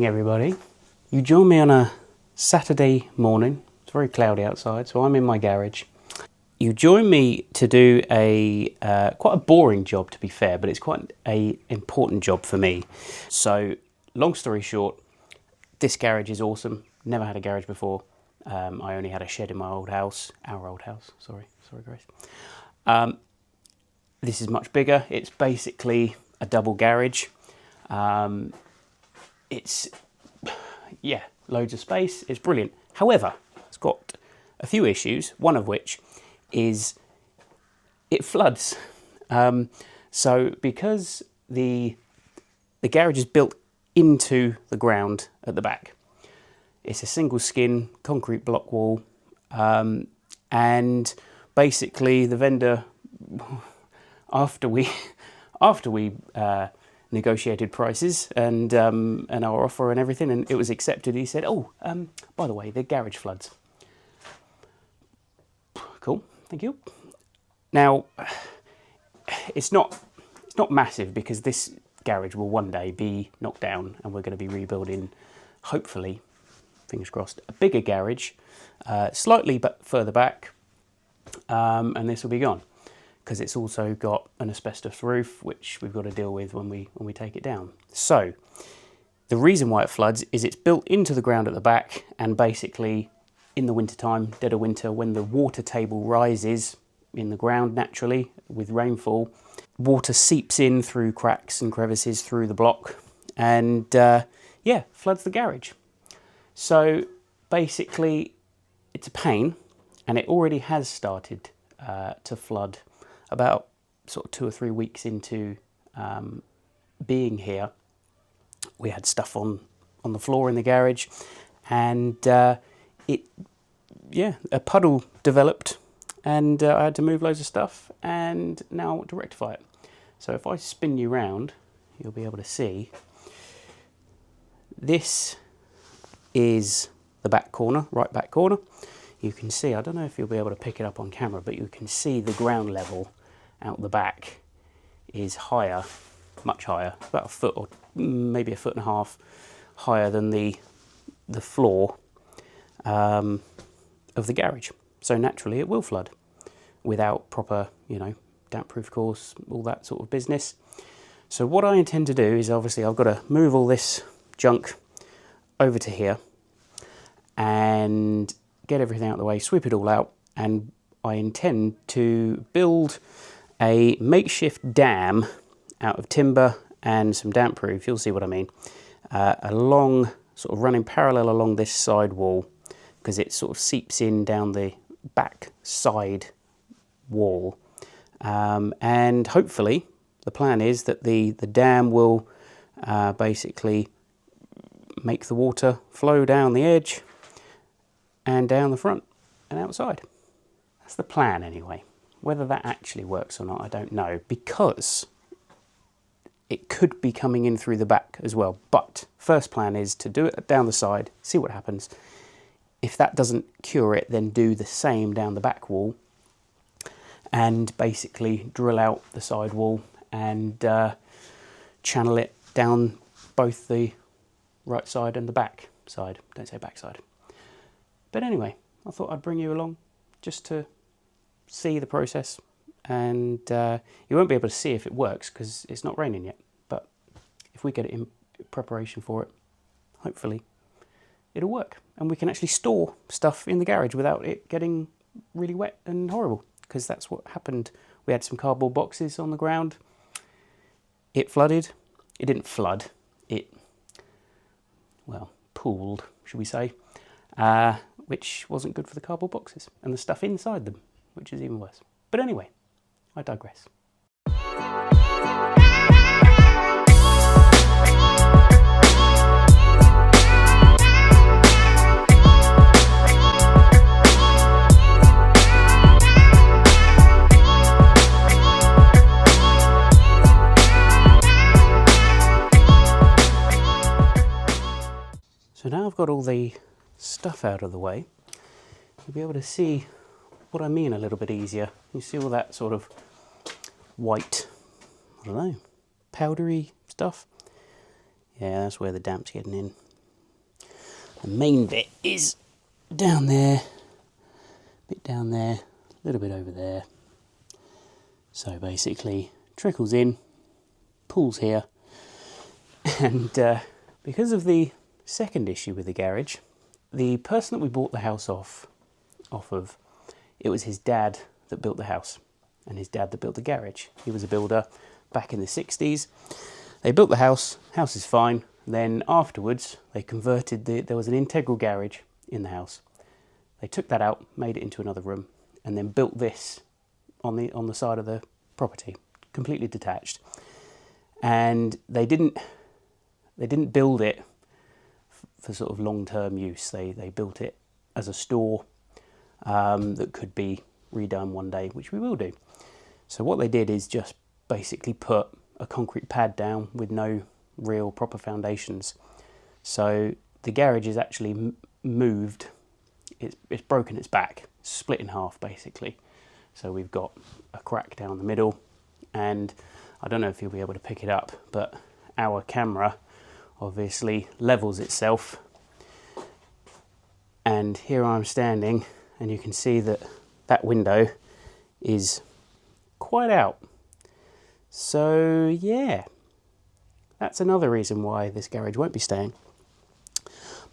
morning, everybody. You join me on a Saturday morning. It's very cloudy outside, so I'm in my garage. You join me to do a quite a boring job, to be fair, but it's quite a important job for me. So, long story short, this garage is awesome. Never had a garage before. I only had a shed in my old house. Our old house. Sorry, Grace. This is much bigger. It's basically a double garage. It's, yeah, loads of space. It's brilliant. However, it's got a few issues, one of which is it floods. So because the garage is built into the ground at the back, it's a single skin concrete block wall, and basically the vendor, after we negotiated prices and our offer and everything, and it was accepted, he said, "Oh, by the way, the garage floods." Cool, thank you. Now, it's not massive, because this garage will one day be knocked down and we're going to be rebuilding, hopefully, fingers crossed, a bigger garage, slightly but further back, and this will be gone, because it's also got an asbestos roof, which we've got to deal with when we take it down. So the reason why it floods is it's built into the ground at the back, and basically in the wintertime, dead of winter, when the water table rises in the ground naturally with rainfall, water seeps in through cracks and crevices through the block, and yeah, floods the garage. So basically it's a pain, and it already has started to flood about sort of 2 or 3 weeks into being here. We had stuff on the floor in the garage, and a puddle developed, and I had to move loads of stuff, and now I want to rectify it. So if I spin you round, you'll be able to see. This is the back corner, right back corner. You can see, I don't know if you'll be able to pick it up on camera, but you can see the ground level out the back is higher, much higher, about a foot or maybe 1.5 feet higher than the floor of the garage. So naturally it will flood without proper, damp-proof course, all that sort of business. So what I intend to do is, obviously I've got to move all this junk over to here and get everything out of the way, sweep it all out, and I intend to build a makeshift dam out of timber and some damp proof, you'll see what I mean, along, sort of running parallel along this side wall, because it sort of seeps in down the back side wall, and hopefully the plan is that the dam will basically make the water flow down the edge and down the front and outside. That's the plan anyway. Whether that actually works or not, I don't know, because it could be coming in through the back as well. But first plan is to do it down the side, see what happens. If that doesn't cure it, then do the same down the back wall, and basically drill out the side wall and channel it down both the right side and the back side. Don't say back side. But anyway, I thought I'd bring you along just to see the process, and you won't be able to see if it works because it's not raining yet, but if we get it in preparation for it, hopefully it'll work, and we can actually store stuff in the garage without it getting really wet and horrible, because that's what happened. We had some cardboard boxes on the ground, it flooded. It didn't flood, it, well, pooled, should we say, which wasn't good for the cardboard boxes and the stuff inside them, which is even worse. But anyway, I digress. So now I've got all the stuff out of the way, you'll be able to see what I mean a little bit easier. You see all that sort of white, I don't know, powdery stuff? Yeah, that's where the damp's getting in. The main bit is down there, a bit down there, a little bit over there. So basically trickles in, pools here, and because of the second issue with the garage, the person that we bought the house off of, it was his dad that built the house and his dad that built the garage. He was a builder back in the 60s. They built the house is fine. Then afterwards they converted, there was an integral garage in the house. They took that out, made it into another room, and then built this on the side of the property, completely detached. And they didn't build it for sort of long-term use. They built it as a store that could be redone one day, which we will do. So what they did is just basically put a concrete pad down with no real proper foundations. So the garage is actually moved. It's broken its back, split in half basically. So we've got a crack down the middle, and I don't know if you'll be able to pick it up, but our camera obviously levels itself, and here I'm standing and you can see that that window is quite out. So yeah, that's another reason why this garage won't be staying.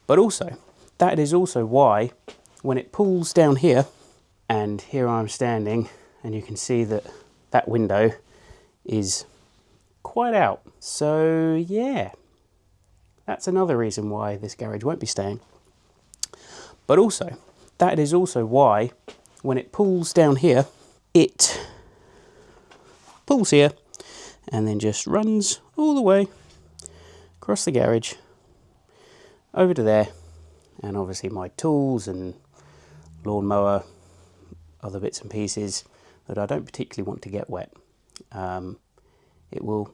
But also, that is also why when it pulls down here, and here I'm standing and you can see that that window is quite out. So yeah, that's another reason why this garage won't be staying. But also, that is also why when it pulls down here, it pulls here and then just runs all the way across the garage over to there, and obviously my tools and lawnmower, other bits and pieces that I don't particularly want to get wet, it will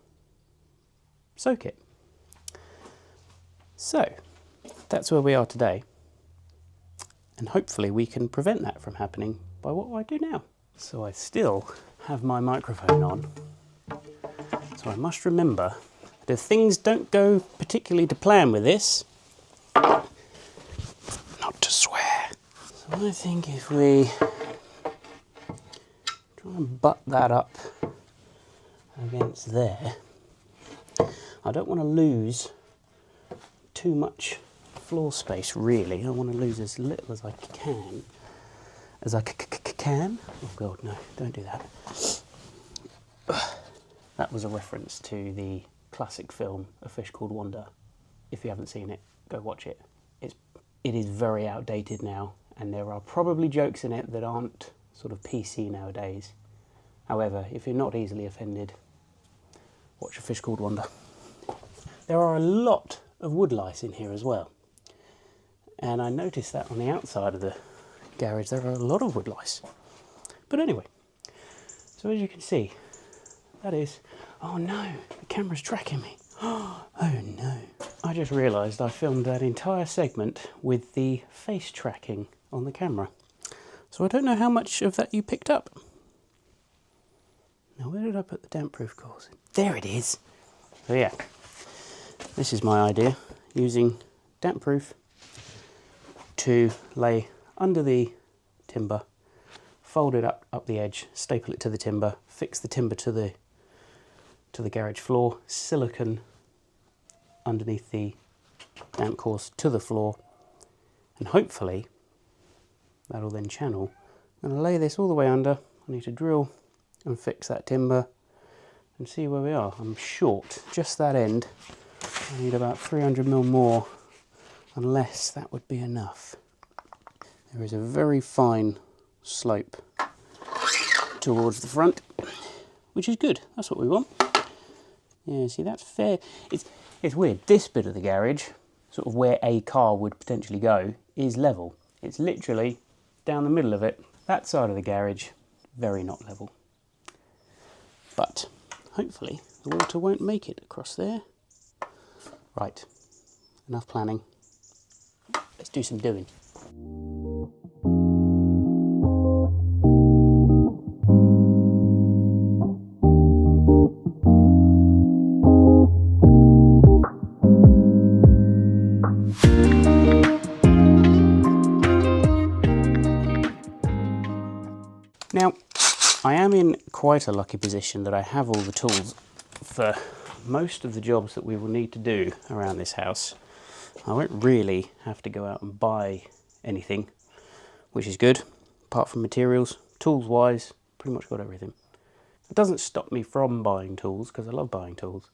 soak it. So that's where we are today, and hopefully we can prevent that from happening by what I do now. So I still have my microphone on, so I must remember that if things don't go particularly to plan with this, not to swear. So I think if we try and butt that up against there, I don't want to lose too much floor space really. I want to lose as little as I can. Oh god, no, don't do that. That was a reference to the classic film A Fish Called Wanda. If you haven't seen it, go watch it. It is very outdated now, and there are probably jokes in it that aren't sort of PC nowadays. However, if you're not easily offended, watch A Fish Called Wanda. There are a lot of wood lice in here as well, and I noticed that on the outside of the garage there are a lot of wood lice. But anyway, so as you can see, that is, oh no, the camera's tracking me. Oh no. I just realised I filmed that entire segment with the face tracking on the camera. So I don't know how much of that you picked up. Now where did I put the damp-proof gauze? There it is. So yeah, this is my idea, using damp-proof to lay under the timber, fold it up the edge, staple it to the timber, fix the timber to the garage floor, silicone underneath the damp course to the floor, and hopefully that'll then channel. I'm going to lay this all the way under. I need to drill and fix that timber and see where we are. I'm short just that end. I need about 300mm more, unless that would be enough. There is a very fine slope towards the front, which is good. That's what we want. Yeah, see, that's fair. It's weird. This bit of the garage, sort of where a car would potentially go, is level. It's literally down the middle of it. That side of the garage, very not level. But hopefully the water won't make it across there. Right, enough planning. Let's do some doing. Now, I am in quite a lucky position that I have all the tools for most of the jobs that we will need to do around this house. I won't really have to go out and buy anything, which is good, apart from materials. Tools wise, pretty much got everything. It doesn't stop me from buying tools, because I love buying tools.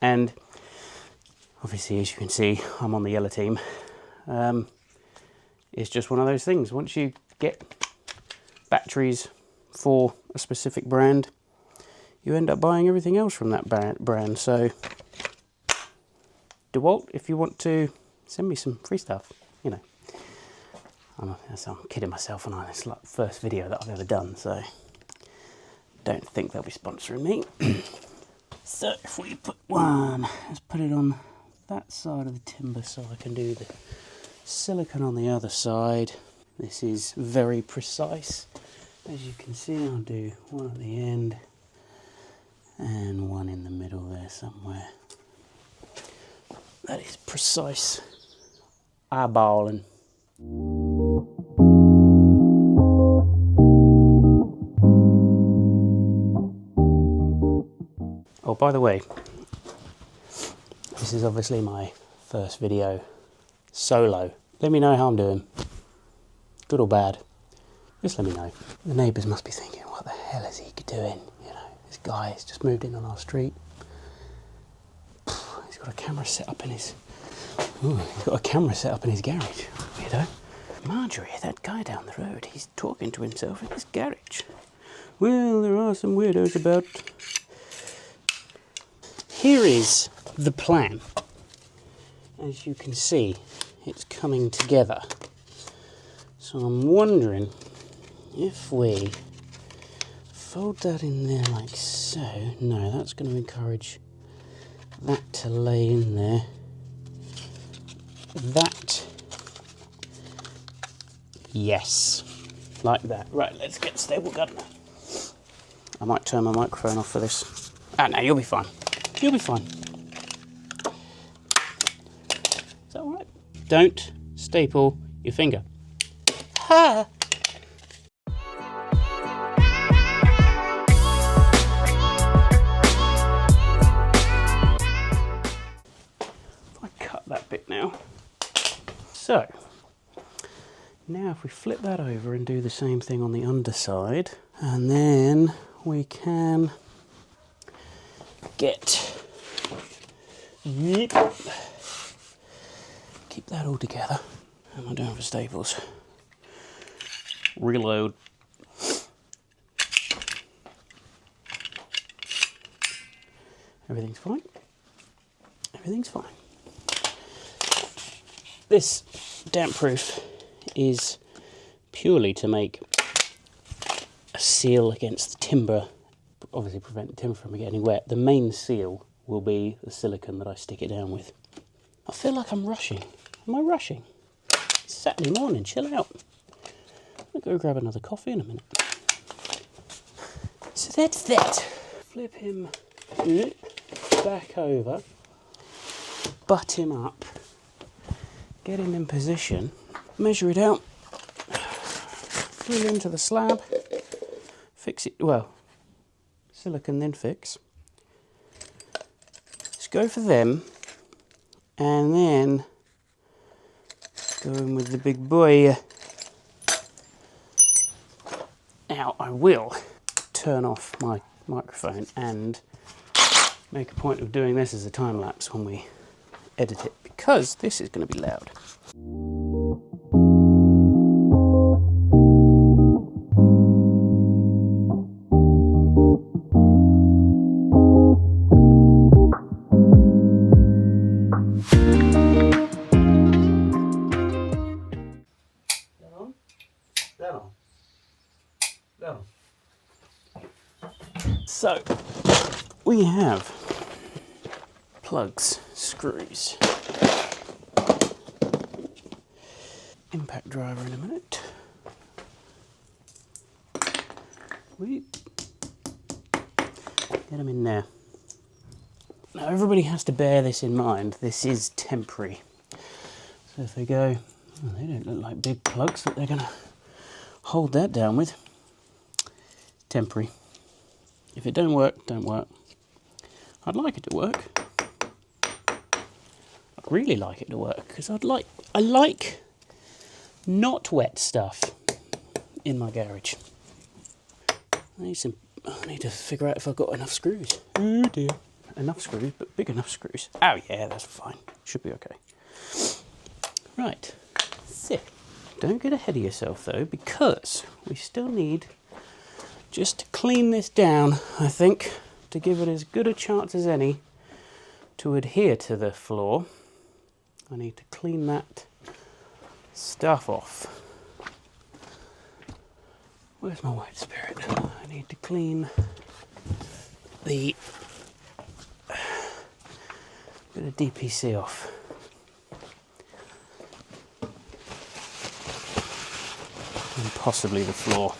And obviously, as you can see, I'm on the yellow team. It's just one of those things. Once you get batteries for a specific brand, you end up buying everything else from that brand. So, DeWalt, if you want to send me some free stuff, you know. I'm kidding myself, and it's like the first video that I've ever done, so don't think they'll be sponsoring me. So if we put one, let's put it on that side of the timber so I can do the silicone on the other side. This is very precise. As you can see, I'll do one at the end and one in the middle there somewhere. That is precise eyeballing. Oh, by the way, this is obviously my first video solo. Let me know how I'm doing, good or bad. Just let me know. The neighbours must be thinking, what the hell is he doing? You know, this guy has just moved in on our street. He's got a camera set up in his. He's got a camera set up in his garage. Weirdo. Marjorie, that guy down the road, he's talking to himself in his garage. Well, there are some weirdos about. Here is the plan. As you can see, it's coming together. So I'm wondering if we fold that in there like so. No, that's going to encourage that to lay in there. That. Yes. Like that. Right, let's get stable gun. I might turn my microphone off for this. Ah, no, you'll be fine. You'll be fine. Is that all right? Don't staple your finger. Ha! If I cut that bit now. So, now if we flip that over and do the same thing on the underside, and then we can keep that all together. What am I doing for staples? Reload. Everything's fine. Everything's fine. This damp proof is purely to make a seal against the timber, obviously prevent the timber from getting wet. The main seal will be the silicone that I stick it down with. I feel like I'm rushing. Am I rushing? It's Saturday morning, chill out. I'll go grab another coffee in a minute. So that's that. Flip him back over, butt him up, get him in position, measure it out, drill into the slab, fix it, well, silicone then fix. Let's go for them, and then go in with the big boy. Now I will turn off my microphone and make a point of doing this as a time lapse when we edit it, because this is going to be loud. So we have plugs, screws, impact driver in a minute. Get them in there. Now everybody has to bear this in mind. This is temporary. So if they go, well, they don't look like big plugs that they're going to hold that down with. temporary. If it don't work, don't work. I'd like it to work. I'd really like it to work because I like not wet stuff in my garage. I need to figure out if I've got enough screws. Oh dear. Enough screws, but big enough screws. Oh yeah, that's fine. Should be okay. Right. So, don't get ahead of yourself though, because we still need just to clean this down, I think, to give it as good a chance as any to adhere to the floor. I need to clean that stuff off. Where's my white spirit? I need to clean the bit of DPC off. And possibly the floor.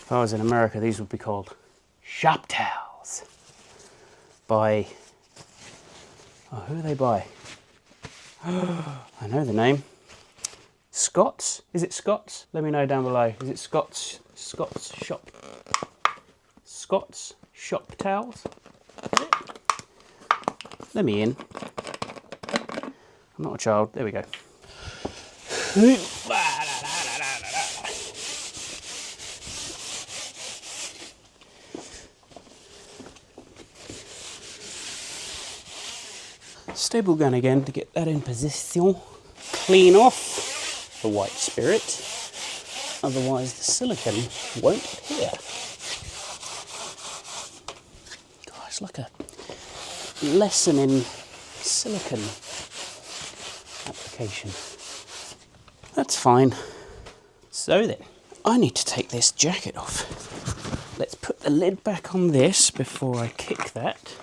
If I was in America, these would be called shop towels. By, oh, who are they by? I know the name. Scott's? Is it Scott's? Let me know down below. Is it Scott's shop? Scott's shop towels? Let me in. I'm not a child. There we go. Stable gun again to get that in position. Clean off the white spirit, otherwise the silicone won't appear. God, it's like a lesson in silicone application. That's fine. So then, I need to take this jacket off. Let's put the lid back on this before I kick that.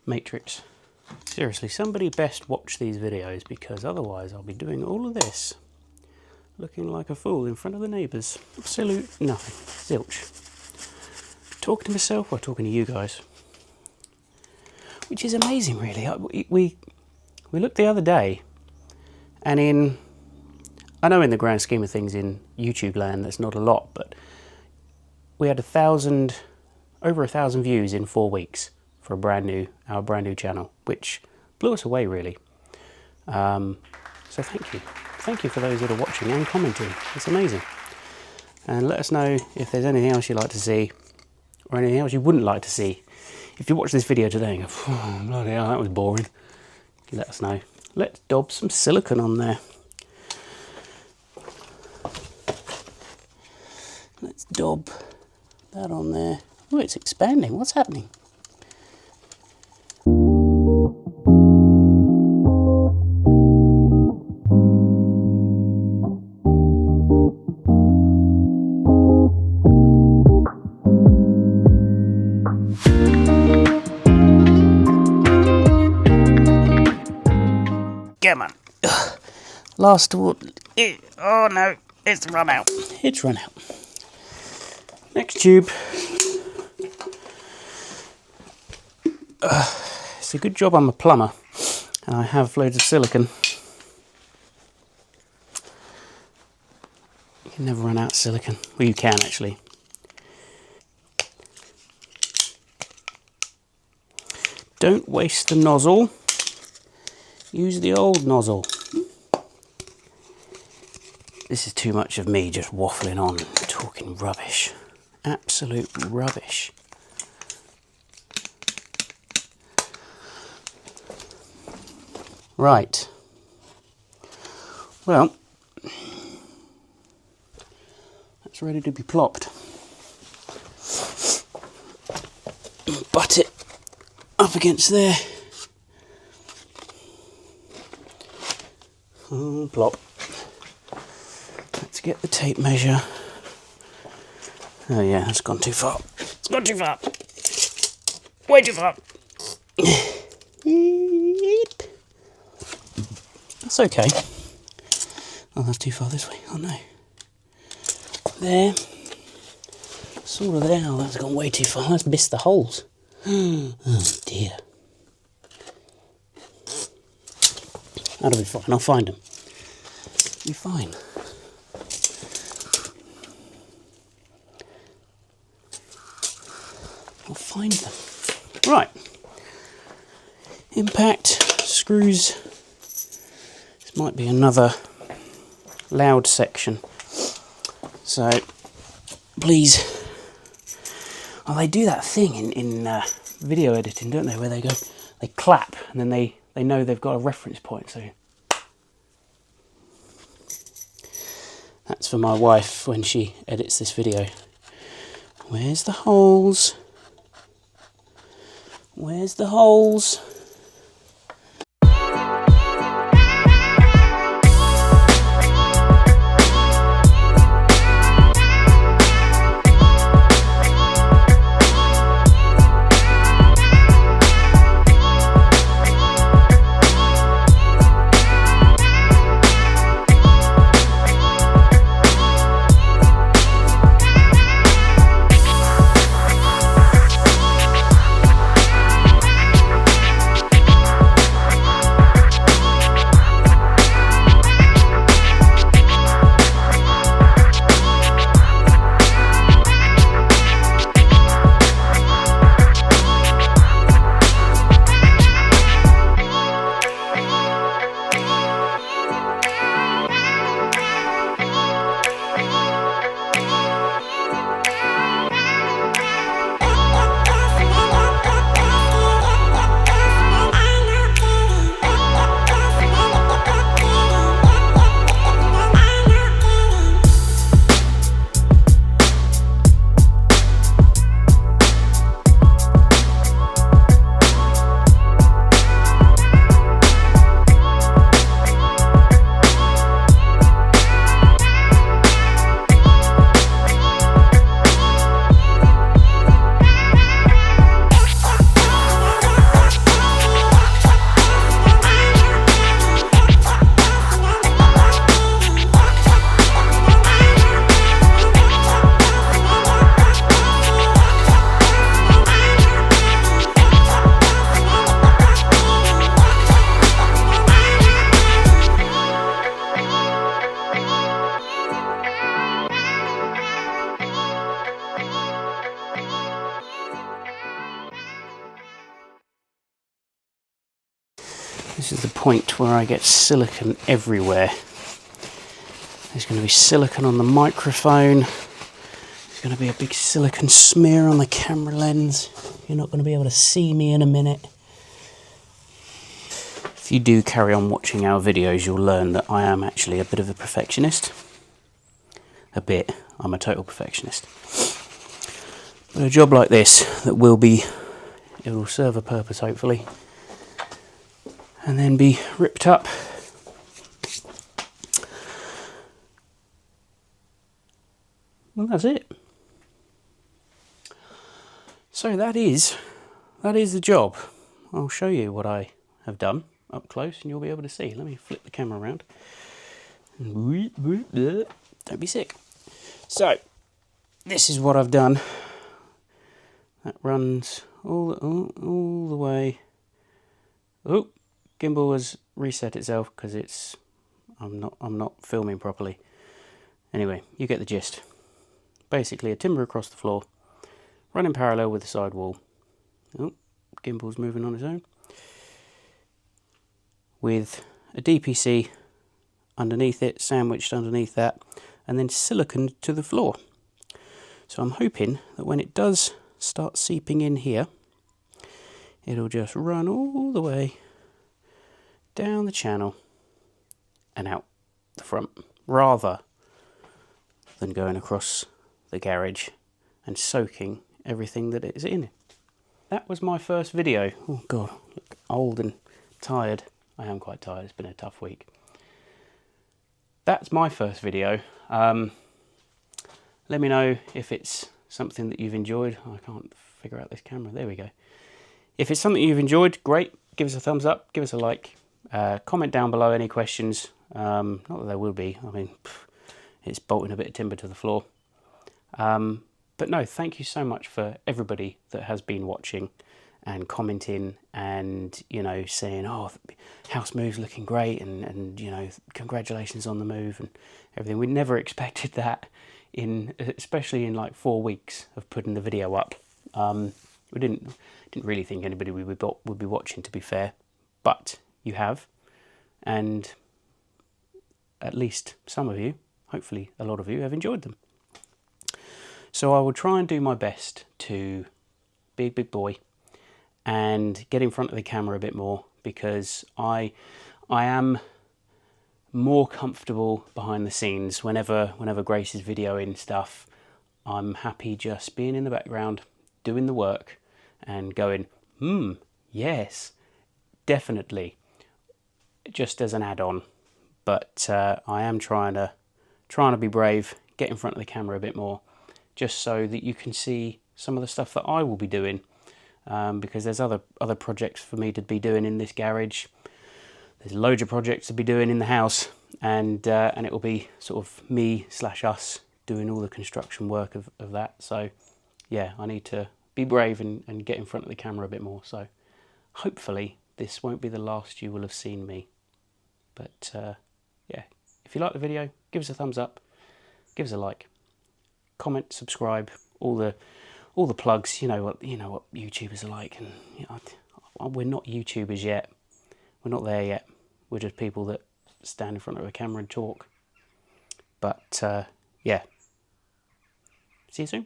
Matrix. Seriously, somebody best watch these videos because otherwise I'll be doing all of this looking like a fool in front of the neighbours. Absolute nothing. Zilch. Talking to myself or talking to you guys. Which is amazing really. We looked the other day and I know in the grand scheme of things in YouTube land that's not a lot, but we had over 1,000 views in 4 weeks. For our brand new channel, which blew us away really. So thank you for those that are watching and commenting. It's amazing. And let us know if there's anything else you'd like to see, or anything else you wouldn't like to see. If you watch this video today and go, oh, bloody hell, that was boring, let us know. Let's daub some silicone on there. Let's daub that on there. Oh, it's expanding. What's happening? Come on. Last one. Oh no, it's run out. It's run out. Next tube. It's a good job I'm a plumber and I have loads of silicone. You can never run out of silicone. Well, you can actually. Don't waste the nozzle. Use the old nozzle. This is too much of me just waffling on, talking rubbish. Absolute rubbish. Right. Well, that's ready to be plopped. Butt it up against there. Oh, plop. Let's get the tape measure. Oh yeah, that's gone too far. It's gone too far. Way too far. That's okay. Oh, that's too far this way. Oh no. There. Sort of there. Oh, that's gone way too far. That's missed the holes. Oh dear. That'll be fine, I'll find them. Be fine. I'll find them. Right. Impact, screws. This might be another loud section. So, please. Oh, they do that thing in video editing, don't they? Where they clap, and then they know they've got a reference point. So that's for my wife when she edits this video. Where's the holes? Where's the holes? This is the point where I get silicone everywhere. There's going to be silicone on the microphone. There's going to be a big silicone smear on the camera lens. You're not going to be able to see me in a minute. If you do carry on watching our videos, you'll learn that I am actually a bit of a perfectionist. A bit. I'm a total perfectionist. But a job like this, it will serve a purpose hopefully, and then be ripped up. Well, that's it. So that is the job. I'll show you what I have done up close and you'll be able to see. Let me flip the camera around. Don't be sick. So, this is what I've done. That runs all the way. Oh, gimbal has reset itself because I'm not filming properly. Anyway, you get the gist. Basically, a timber across the floor, running parallel with the side wall. Oh, gimbal's moving on its own. With a DPC underneath it, sandwiched underneath that, and then siliconed to the floor. So I'm hoping that when it does start seeping in here, it'll just run all the way down the channel and out the front, rather than going across the garage and soaking everything that is in it. That was my first video. Oh god, look old and tired. I am quite tired, it's been a tough week. That's my first video. Let me know if it's something that you've enjoyed. I can't figure out this camera, there we go. If it's something you've enjoyed, great, give us a thumbs up, give us a like. Comment down below any questions. Not that there will be, I mean, it's bolting a bit of timber to the floor. But no, thank you so much for everybody that has been watching and commenting and, you know, saying, oh, house move's looking great, and you know, congratulations on the move and everything. We never expected that, especially in like 4 weeks of putting the video up. We didn't really think anybody would be watching, to be fair, but you have, and at least some of you, hopefully a lot of you, have enjoyed them. So I will try and do my best to be a big boy and get in front of the camera a bit more, because I am more comfortable behind the scenes. Whenever Grace is videoing stuff, I'm happy just being in the background, doing the work and going, yes, definitely, just as an add-on. But I am trying to be brave, get in front of the camera a bit more, just so that you can see some of the stuff that I will be doing. Because there's other projects for me to be doing in this garage. There's loads of projects to be doing in the house, and it will be sort of me/us doing all the construction work of that. So yeah, I need to be brave and get in front of the camera a bit more. So hopefully this won't be the last you will have seen me. But yeah, if you like the video, give us a thumbs up, give us a like, comment, subscribe, all the plugs. You know what YouTubers are like, and you know, we're not YouTubers yet. We're not there yet. We're just people that stand in front of a camera and talk. But yeah, see you soon.